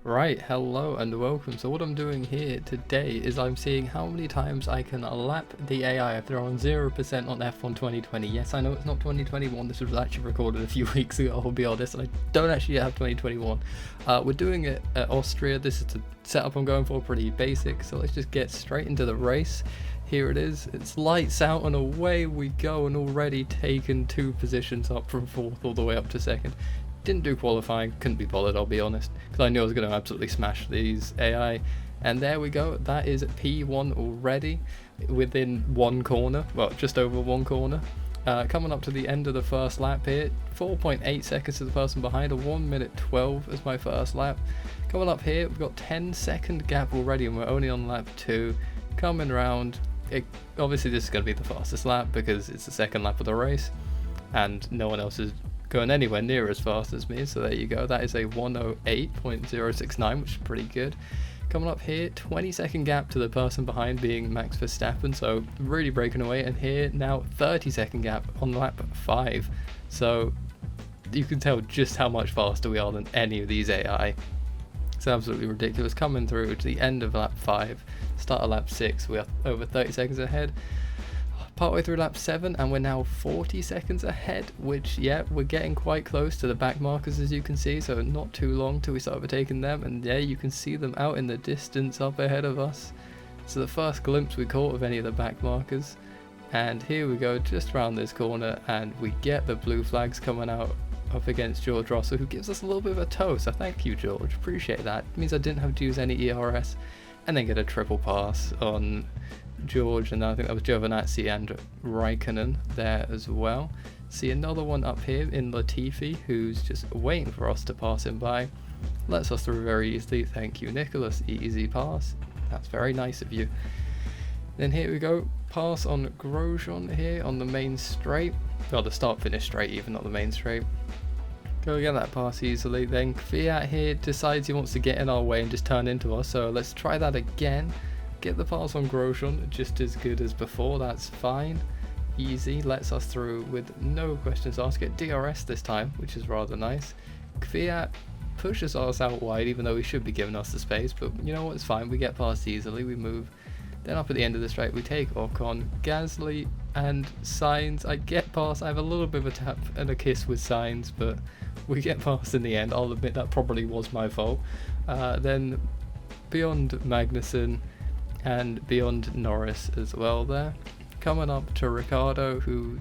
Right, hello and welcome. So what I'm doing here today is I'm seeing how many times I can lap the AI if they're on 0% on F1 2020. Yes, I know it's not 2021, this was actually recorded a few weeks ago, I'll be honest, and I don't actually yet have 2021. We're doing it at Austria. This is the setup I'm going for, pretty basic, so let's just get straight into the race. Here it is, it's lights out and away we go, and already taken 2 positions up from 4th all the way up to 2nd. Didn't do qualifying, couldn't be bothered, I'll be honest, because I knew I was going to absolutely smash these AI. And there we go, that is P1 already, within 1 corner, well, just over 1 corner. Coming up to the end of the first lap here, 4.8 seconds to the person behind, a 1 minute 12 as my first lap. Coming up here, we've got 10-second gap already, and we're only on lap 2. Coming round, obviously this is going to be the fastest lap, because it's the second lap of the race, and no one else is going anywhere near as fast as me, so there you go. That is a 1:08.069, which is pretty good. Coming up here, 20-second gap to the person behind, being Max Verstappen, so really breaking away. And here now 30-second gap on lap 5, so you can tell just how much faster we are than any of these AI. It's absolutely ridiculous. Coming through to the end of lap 5, start of lap 6, we are over 30 seconds ahead. Partway through lap 7, and we're now 40 seconds ahead, which, yeah, we're getting quite close to the back markers, as you can see, so not too long till we start overtaking them. And yeah, you can see them out in the distance up ahead of us. So the first glimpse we caught of any of the back markers. And here we go, just around this corner, and we get the blue flags coming out up against George Russell, who gives us a little bit of a tow, so thank you, George, appreciate that. It means I didn't have to use any ERS, and then get a triple pass on George, and I think that was Giovinazzi and Raikkonen there as well. See another one up here in Latifi, who's just waiting for us to pass him by. Lets us through very easily, thank you Nicholas, easy pass, that's very nice of you. Then here we go, pass on Grosjean here on the main straight, well, the start finish straight even, not the main straight. Go get that pass easily. Then Kvyat here decides he wants to get in our way and just turn into us, so let's try that again. Get the pass on Grosjean, just as good as before, that's fine. Easy, lets us through with no questions asked. Get DRS this time, which is rather nice. Kvyat pushes us out wide, even though he should be giving us the space, but you know what, it's fine, we get past easily, we move. Then up at the end of the straight, we take Ocon, Gasly and Sainz. I get past, I have a little bit of a tap and a kiss with Sainz, but we get past in the end. I'll admit that probably was my fault. Then beyond Magnussen, and beyond Norris as well there. Coming up to Ricciardo, who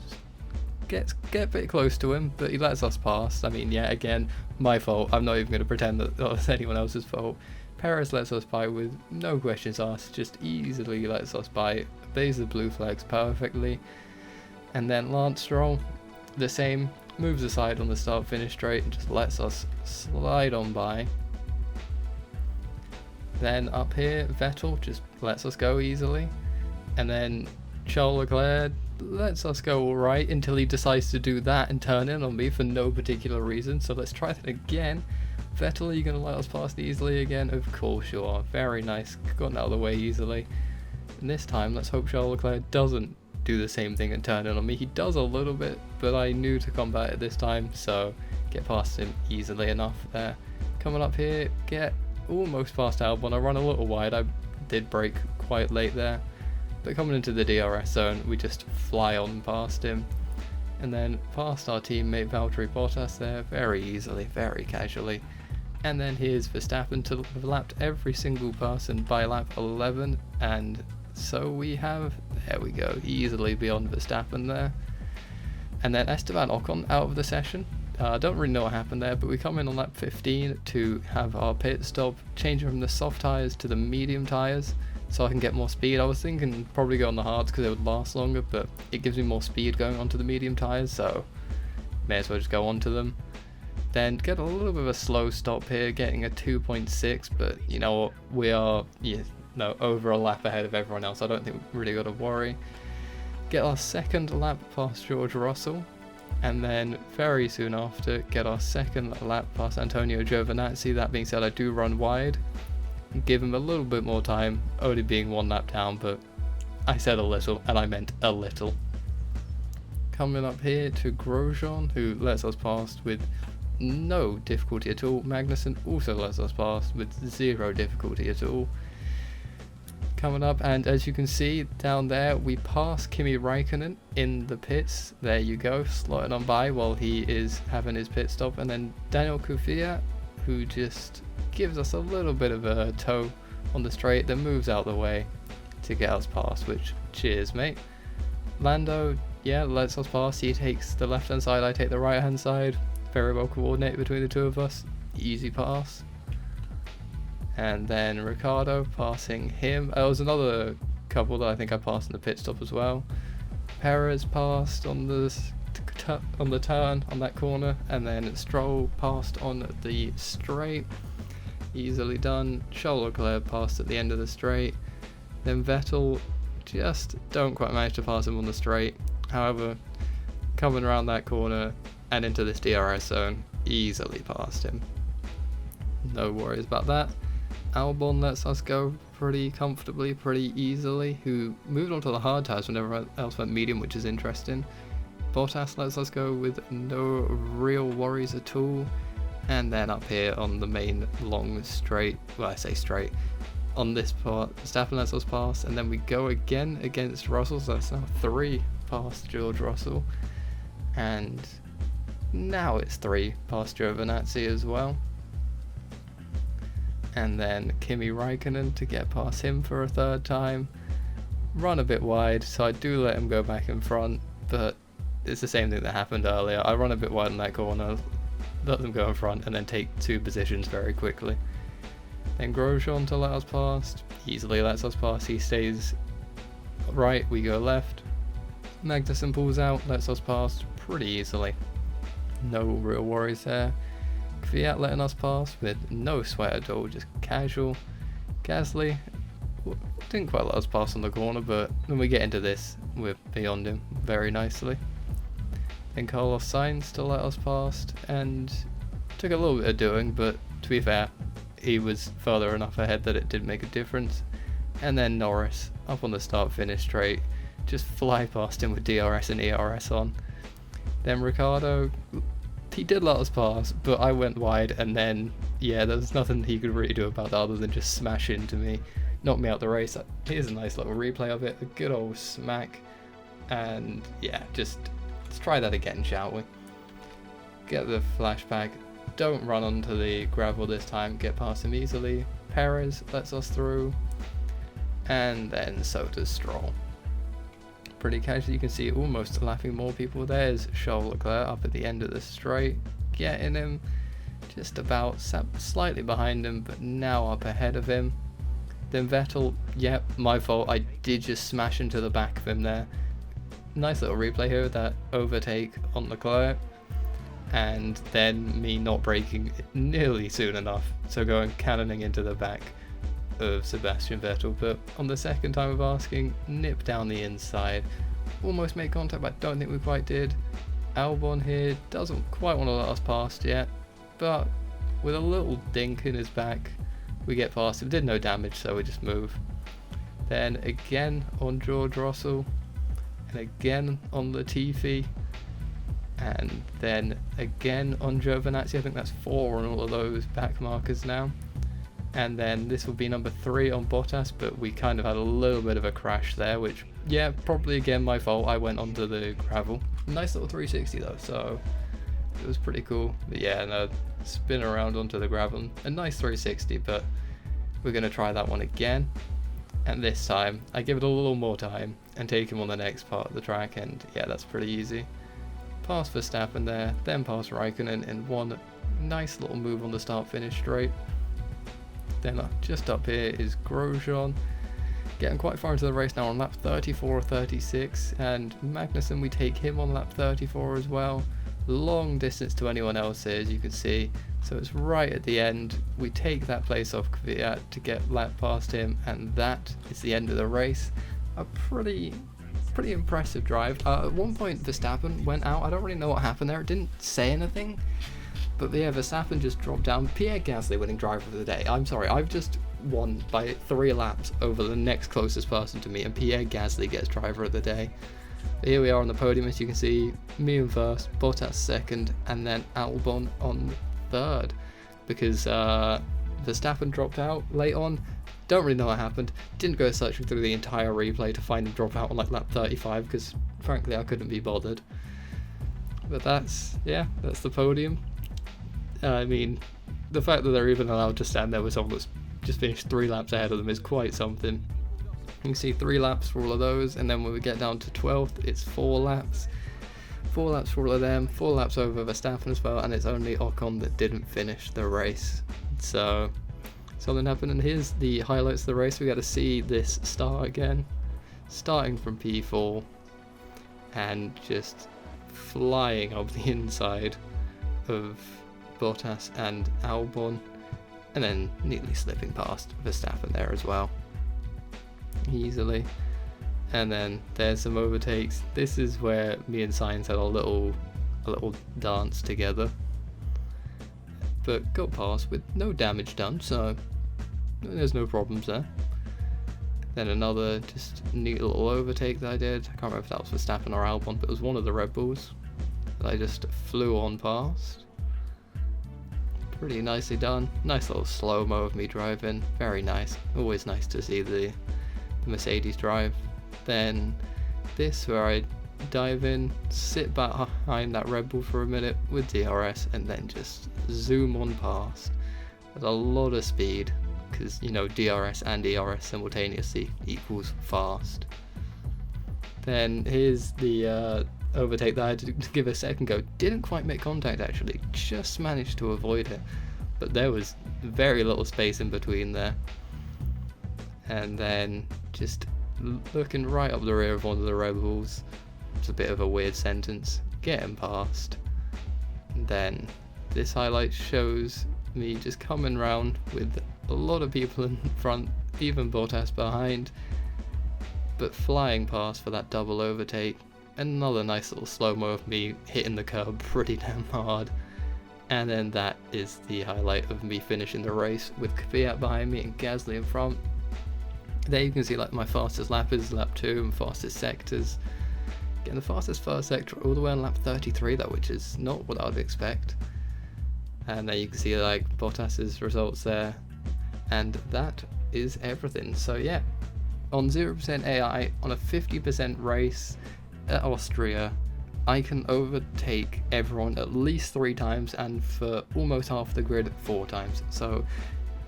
get a bit close to him, but he lets us pass. I mean, yeah, again, my fault. I'm not even going to pretend that was anyone else's fault. Perez lets us by with no questions asked, just easily lets us by, obeys the blue flags perfectly. And then Lance Stroll, the same, moves aside on the start-finish straight and just lets us slide on by. Then up here, Vettel just lets us go easily, and then Charles Leclerc lets us go alright until he decides to do that and turn in on me for no particular reason. So let's try that again. Vettel, are you going to let us past easily again? Of course you are. Very nice, gotten out of the way easily. And this time, let's hope Charles Leclerc doesn't do the same thing and turn in on me. He does a little bit, but I knew to combat it this time, so get past him easily enough there. Coming up here, get almost past Albon. I run a little wide, I did brake quite late there, but coming into the DRS zone we just fly on past him, and then past our teammate Valtteri Bottas there very easily, very casually. And then here's Verstappen to have lapped every single person by lap 11, and so we have, there we go, easily beyond Verstappen there. And then Esteban Ocon out of the session. Don't really know what happened there, but we come in on lap 15 to have our pit stop, changing from the soft tyres to the medium tyres so I can get more speed. I was thinking probably go on the hards because it would last longer, but it gives me more speed going onto the medium tyres, so may as well just go onto them. Then get a little bit of a slow stop here, getting a 2.6, but you know what, we are over a lap ahead of everyone else. I don't think we've really got to worry. Get our second lap past George Russell, and then very soon after get our second lap past Antonio Giovinazzi. That being said, I do run wide, give him a little bit more time, only being 1 lap down, but I said a little and I meant a little. Coming up here to Grosjean, who lets us past with no difficulty at all. Magnussen also lets us pass with 0 difficulty at all. Coming up, and as you can see down there, we pass Kimi Raikkonen in the pits. There you go, slotting on by while he is having his pit stop, and then Daniel Kvyat, who just gives us a little bit of a toe on the straight, then moves out the way to get us past, which cheers, mate. Lando, yeah, lets us pass. He takes the left hand side, I take the right hand side. Very well coordinated between the two of us. Easy pass. And then Ricciardo passing him. There was another couple that I think I passed in the pit stop as well. Perez passed on the turn on that corner, and then Stroll passed on the straight. Easily done. Charles Leclerc passed at the end of the straight. Then Vettel just don't quite manage to pass him on the straight. However, coming around that corner and into this DRS zone, easily passed him. No worries about that. Albon lets us go pretty comfortably, pretty easily, who moved on to the hard tyres when everyone else went medium, which is interesting. Bottas lets us go with no real worries at all. And then up here on the main long straight, well, I say straight, on this part, Verstappen lets us pass, and then we go again against Russell, so that's now 3 past George Russell. And now it's 3 past Giovinazzi as well. And then Kimi Raikkonen to get past him for a 3rd time. Run a bit wide, so I do let him go back in front, but it's the same thing that happened earlier. I run a bit wide in that corner, let them go in front, and then take 2 positions very quickly. Then Grosjean to let us past, easily lets us pass. He stays right, we go left. Magnussen pulls out, lets us pass pretty easily. No real worries there. Kvyat letting us pass with no sweat at all, just casual. Gasly didn't quite let us pass on the corner, but when we get into this, we're beyond him very nicely. Then Carlos Sainz to let us pass, and took a little bit of doing, but to be fair, he was further enough ahead that it didn't make a difference. And then Norris up on the start finish straight, just fly past him with DRS and ERS on. Then Ricciardo, he did let us pass, but I went wide, and then yeah, there was nothing he could really do about that other than just smash into me, knock me out the race. Here's a nice little replay of it, a good old smack. And yeah, just let's try that again, shall we? Get the flashback, don't run onto the gravel this time, get past him easily. Perez lets us through, and then so does Stroll. Pretty casually, you can see almost lapping more people. There's Charles Leclerc up at the end of the straight, getting him just about slightly behind him, but now up ahead of him. Then Vettel, yep, my fault, I did just smash into the back of him there. Nice little replay here, that overtake on Leclerc, and then me not braking nearly soon enough, so going cannoning into the back of Sebastian Vettel. But on the second time of asking, nip down the inside, almost make contact, but I don't think we quite did. Albon here doesn't quite want to let us past yet, but with a little dink in his back, we get past him. Did no damage, so we just move. Then again on George Russell, and again on Latifi, and then again on Giovinazzi. I think that's 4 on all of those back markers now. And then this will be number 3 on Bottas, but we kind of had a little bit of a crash there, which, yeah, probably again my fault. I went onto the gravel. Nice little 360 though, so it was pretty cool. But yeah, no, spin around onto the gravel. A nice 360, but we're going to try that one again. And this time, I give it a little more time and take him on the next part of the track, and yeah, that's pretty easy. Pass Verstappen there, then pass Raikkonen in one nice little move on the start-finish straight. Then just up here is Grosjean, getting quite far into the race now on lap 34 or 36, and Magnussen, we take him on lap 34 as well. Long distance to anyone else here, as you can see, so it's right at the end. We take that place off Kvyat to get lap past him, and that is the end of the race. A pretty impressive drive. At one point Verstappen went out, I don't really know what happened there, it didn't say anything. But yeah, Verstappen just dropped down. Pierre Gasly winning driver of the day. I'm sorry, I've just won by 3 laps over the next closest person to me, and Pierre Gasly gets driver of the day. Here we are on the podium, as you can see, me in first, Bottas second, and then Albon on third, because Verstappen dropped out late on. Don't really know what happened. Didn't go searching through the entire replay to find him drop out on like lap 35, because frankly I couldn't be bothered. But that's the podium. I mean, the fact that they're even allowed to stand there with someone that's just finished 3 laps ahead of them is quite something. You can see 3 laps for all of those, and then when we get down to 12th, it's 4 laps. 4 laps for all of them, 4 laps over Verstappen as well, and it's only Ocon that didn't finish the race. So, something happened, and here's the highlights of the race. We got to see this start again, starting from P4, and just flying up the inside of Bottas and Albon, and then neatly slipping past Verstappen there as well, easily. And then there's some overtakes. This is where me and Sainz had a little dance together, but got past with no damage done, so there's no problems there. Then another just neat little overtake that I did. I can't remember if that was Verstappen or Albon, but it was one of the Red Bulls that I just flew on past. Pretty nicely done. Nice little slow-mo of me driving. Very nice. Always nice to see the Mercedes drive. Then this, where I dive in, sit back behind that Red Bull for a minute with DRS, and then just zoom on past at a lot of speed, because you know DRS and ERS simultaneously equals fast. Then here's the overtake that I had to give a second go. Didn't quite make contact actually, just managed to avoid it, but there was very little space in between there. And then just looking right up the rear of one of the Red Bulls. It's a bit of a weird sentence. Getting past. And then this highlight shows me just coming round with a lot of people in front, even Bottas behind, but flying past for that double overtake. Another nice little slow-mo of me hitting the curb pretty damn hard. And then that is the highlight of me finishing the race with Kvyat behind me and Gasly in front. There you can see like my fastest lap is lap 2 and fastest sectors. Getting the fastest first sector all the way on lap 33 though, which is not what I would expect. And there you can see like Bottas's results there. And that is everything. So yeah, on 0% AI, on a 50% race at Austria, I can overtake everyone at least 3 times, and for almost half the grid 4 times. So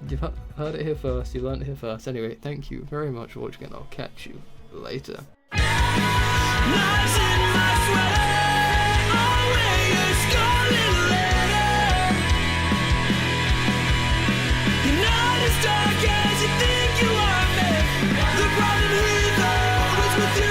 you've heard it here first, you learned it here first. Anyway, thank you very much for watching, and I'll catch you later. Dark as you think you are, man. The problem here, though, is with you.